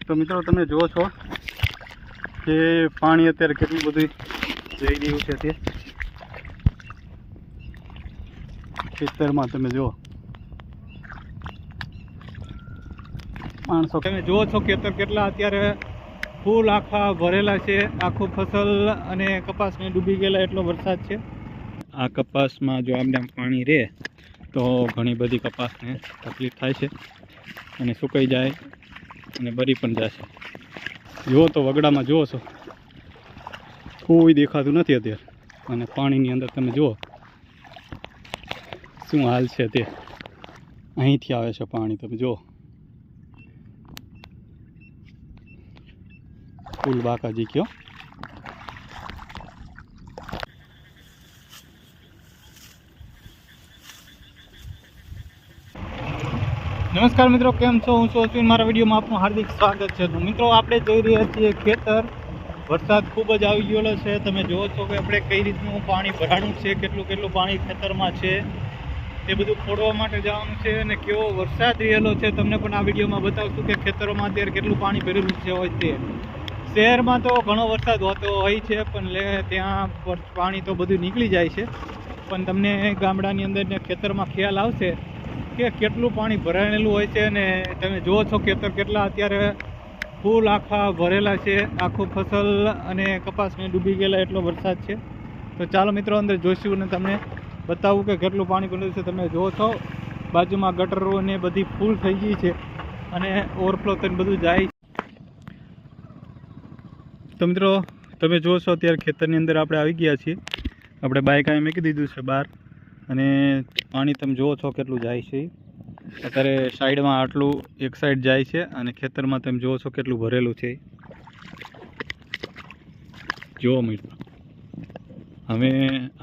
તો મિત્રો તમે જુઓ છો કે પાણી અત્યારે કેટલું બધું જઈ રહ્યું છે તે ખેતરમાં તમે જુઓ માણસો તમે જુઓ છો ખેતર કેટલા અત્યારે ફૂલ આખા ભરેલા છે, આખું ફસલ અને કપાસને ડૂબી ગયેલા એટલો વરસાદ છે। આ કપાસમાં જો આમ પાણી રહે તો ઘણી બધી કપાસને તકલીફ થાય છે અને સુકાઈ જાય અને બરી પણ જશે। જુઓ તો વગડામાં જુઓ છો કોઈ દેખાતું નથી અત્યારે, અને પાણીની અંદર તમે જુઓ શું હાલ છે તે, અહીંથી આવે છે પાણી, તમે જુઓ ફૂલ બાકાજી કયો। નમસ્કાર મિત્રો, કેમ છો? હું છું અશ્વિન, મારા વિડીયોમાં આપનું હાર્દિક સ્વાગત છે। તો મિત્રો આપણે જઈ રહ્યા છીએ ખેતર, વરસાદ ખૂબ જ આવી ગયેલો છે। તમે જુઓ છો કે આપણે કઈ રીતનું પાણી ભરાણું છે, કેટલું પાણી ખેતરમાં છે તે બધું ખોડવા માટે જવાનું છે અને કેવો વરસાદ રહેલો છે તમને પણ આ વિડીયોમાં બતાવશું કે ખેતરોમાં અત્યારે કેટલું પાણી ભરેલું છે હોય તે। શહેરમાં તો ઘણો વરસાદ હોતો હોય છે પણ ત્યાં પાણી તો બધું નીકળી જાય છે, પણ તમને ગામડાની અંદર ને ખેતરમાં ખ્યાલ આવશે કે કેટલું પાણી ભરાયેલું હોય છે। અને તમે જુઓ છો ખેતર કેટલા અત્યારે ફૂલ આખા ભરેલા છે, આખું ફસલ અને કપાસને ડૂબી ગયેલા એટલો વરસાદ છે। તો ચાલો મિત્રો અંદર જોઈશું અને તમને બતાવું કે કેટલું પાણી ભરેલું છે। તમે જુઓ છો બાજુમાં ગટરો ને બધી ફૂલ થઈ ગઈ છે અને ઓવરફ્લો થઈને બધું જાય। તો મિત્રો તમે જુઓ છો અત્યારે ખેતરની અંદર આપણે આવી ગયા છીએ, આપણે બાઇક અહીં મૂકી દીધું છે બહાર અને પાણી તમે જુઓ છો કેટલું જાય છે। અત્યારે સાઈડમાં આટલું એક સાઈડ જાય છે અને ખેતરમાં તમે જુઓ છો કેટલું ભરેલું છે। જુઓ મિત્રો, હવે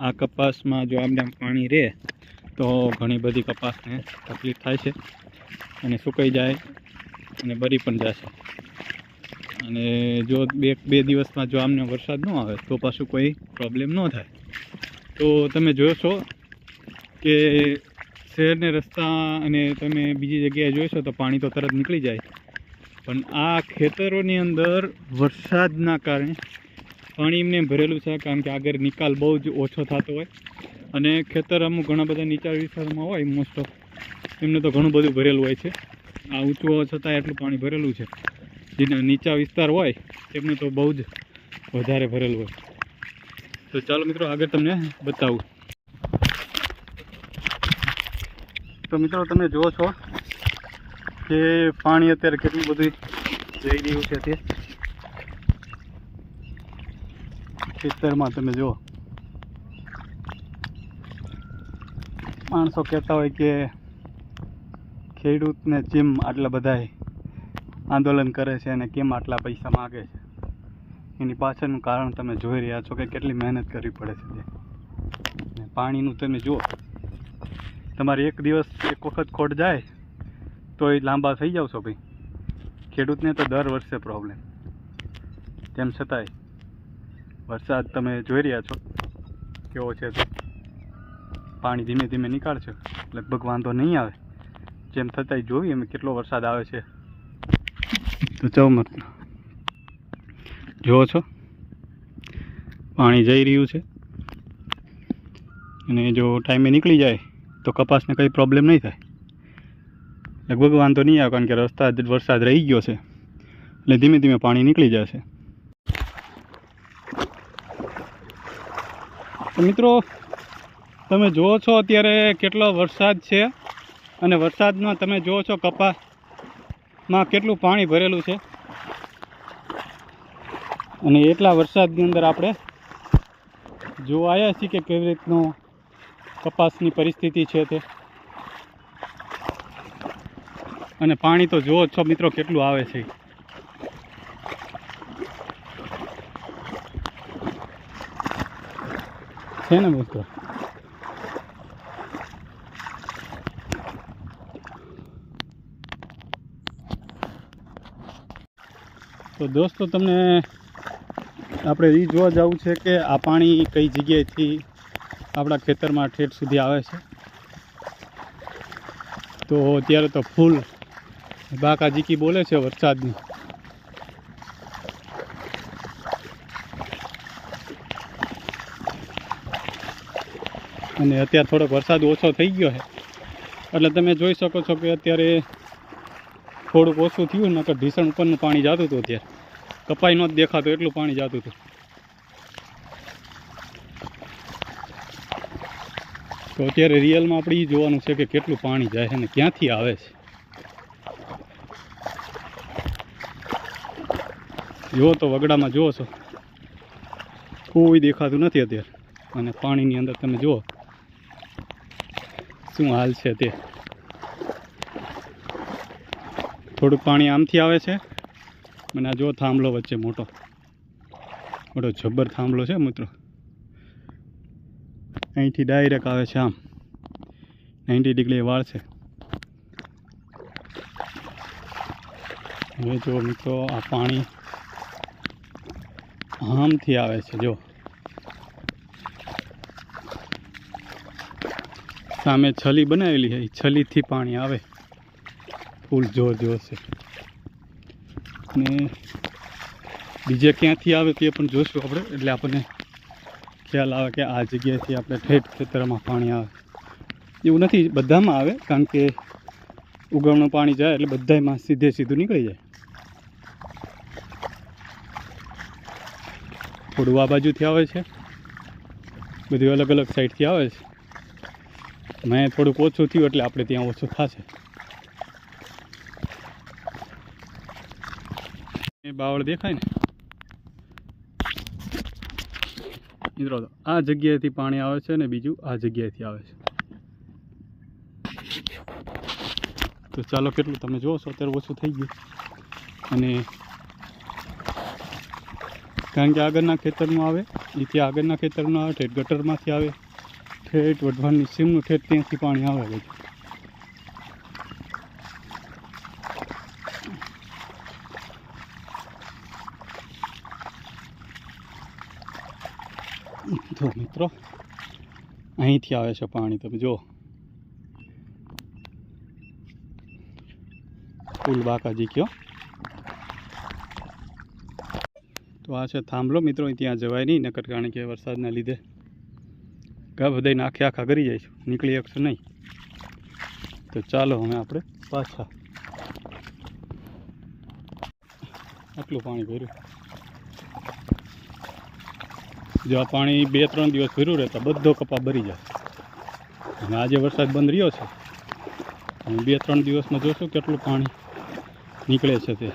આ કપાસમાં જો આમ પાણી રહે તો ઘણી બધી કપાસને તકલીફ થાય છે અને સુકાઈ જાય અને બરી પણ જશે। અને જો બે દિવસમાં જો આમને વરસાદ ન આવે તો પાછું કોઈ પ્રોબ્લેમ ન થાય। તો તમે જોશો કે શહેરને રસ્તા અને તમે બીજી જગ્યાએ જોઈશો તો પાણી તો તરત નીકળી જાય, પણ આ ખેતરોની અંદર વરસાદના કારણે પાણી એમને ભરેલું છે, કારણ કે આગળ નિકાલ બહુ જ ઓછો થતો હોય અને ખેતર અમુક ઘણા બધા નીચાણ વિસ્તારમાં હોય મોસ્ટ ઓફ એમને તો ઘણું બધું ભરેલું હોય છે। આ ઊંચું હોવા છતાં એટલું પાણી ભરેલું છે, જેના નીચા વિસ્તાર હોય એમને તો બહુ જ વધારે ભરેલું હોય। તો ચાલો મિત્રો આગળ તમને બતાવું। તો મિત્રો તમે જુઓ છો કે પાણી અત્યારે કેટલું બધું જઈ રહ્યું છે તે ખેતરમાં તમે જુઓ માણસો કહેતા હોય કે ખેડૂતને જેમ આટલા બધા આંદોલન કરે છે અને કેમ આટલા પૈસા માગે છે, એની પાછળનું કારણ તમે જોઈ રહ્યા છો કે કેટલી મહેનત કરવી પડે છે તે પાણીનું। તમે જુઓ તમારે એક દિવસ એક વખત ખોટ જાય તો એ લાંબા થઈ જાવ છો ભાઈ, ખેડૂતને તો દર વર્ષે પ્રોબ્લેમ, તેમ છતાંય વરસાદ તમે જોઈ રહ્યા છો કેવો છે તે પાણી ધીમે ધીમે નીકાળશે, લગભગ વાંધો નહીં આવે, જેમ થતાંય જોઈએ અમે કેટલો વરસાદ આવે છે। તો ચાલો મત જુઓ છો પાણી જઈ રહ્યું છે અને જો ટાઈમે નીકળી જાય તો કપાસને કંઈ પ્રોબ્લેમ નહીં થાય, લગભગ વાંધો નહીં આવે, કારણ કે વરસાદ રહી ગયો છે એટલે ધીમે ધીમે પાણી નીકળી જશે। તો મિત્રો તમે જુઓ છો અત્યારે કેટલો વરસાદ છે અને વરસાદમાં તમે જુઓ છો કપાસમાં કેટલું પાણી ભરેલું છે અને એટલા વરસાદની અંદર આપણે જોવા આવ્યા છીએ કે કેવી રીતનું કપાસની પરિસ્થિતિ છે તે, અને પાણી તો જુઓ છો મિત્રો કેટલું આવે છે। છે ને મિત્રો, તો દોસ્તો તમને આપણે એ જોવા જવું છે કે આ પાણી કઈ જગ્યાએથી આપણા ખેતરમાં ઠેઠ સુધી આવે છે। તો અત્યારે તો ફૂલ બાકાજીકી બોલે છે વરસાદની, અને અત્યારે થોડોક વરસાદ ઓછો થઈ ગયો છે એટલે તમે જોઈ શકો છો કે અત્યારે થોડુંક ઓછું થયું નકર ઢીસણ ઉપરનું પાણી જતું હતું. અત્યારે કપાઈ નહોતું દેખાતું એટલું પાણી જતું હતું. તો અત્યારે રિયલમાં આપણે એ જોવાનું છે કે કેટલું પાણી જાય છે ને ક્યાંથી આવે છે. જુઓ તો વગડામાં જુઓ છો કોઈ દેખાતું નથી અત્યારે. અને પાણીની અંદર તમે જુઓ શું હાલ છે તે. થોડુંક પાણી આમથી આવે છે અને આ જો થાંભલો વચ્ચે મોટો જબ્બર થાંભલો છે મિત્રો. અહીંથી ડાયરેક્ટ આવે છે આમ 90 ડિગ્રી વાળ છે. હવે જો મિત્રો આ પાણી આમથી આવે છે. જો સામે છલી બનાવેલી છે એ છલીથી પાણી આવે ફૂલ જોર જોર છે. ને બીજે ક્યાંથી આવે તે પણ જોઈશું આપણે એટલે આપણને ખ્યાલ આવે કે આ જગ્યાએથી આપણે ઠેઠ ખેતરમાં પાણી આવે એવું નથી. બધામાં આવે કારણ કે ઉગમનું પાણી જાય એટલે બધામાં સીધે સીધું નીકળી જાય. થોડું આ બાજુથી આવે છે બધું અલગ અલગ સાઈડથી આવે છે. મેં થોડુંક ઓછું થયું એટલે આપણે ત્યાં ઓછું થશે. એ બાવળ દેખાય ને મિત્રો આ જગ્યાએથી પાણી આવે છે ને બીજું આ જગ્યાએથી આવે છે. તો ચાલો કેટલું તમે જુઓ છો અત્યારે ઓછું થઈ ગયું. અને કારણ કે આગળના ખેતરનું આવે એથી આગળના ખેતરનું આવે ઠેઠ ગટરમાંથી આવે ઠેઠ વઢવાણની સીમનું ઠેઠ ત્યાંથી પાણી આવે બધું. તો મિત્રો અહીંથી આવે છે પાણી તમે જુઓ ફૂલ બાકાજી કયો. તો આ છે થાંભલો મિત્રો. ત્યાં જવાય નહીં નકર કારણ કે વરસાદના લીધે ગા બધાને આખા કરી જાય છે નીકળી શકશે નહીં. તો ચાલો હવે આપણે પાછા આટલું પાણી ભર્યું. જો આ પાણી 2-3 દિવસ ભર્યું રહે તો બધો કપા ભરી જાય. અને આજે વરસાદ બંધ રહ્યો છે અને 2-3 દિવસમાં જોશું કેટલું પાણી નીકળે છે તે.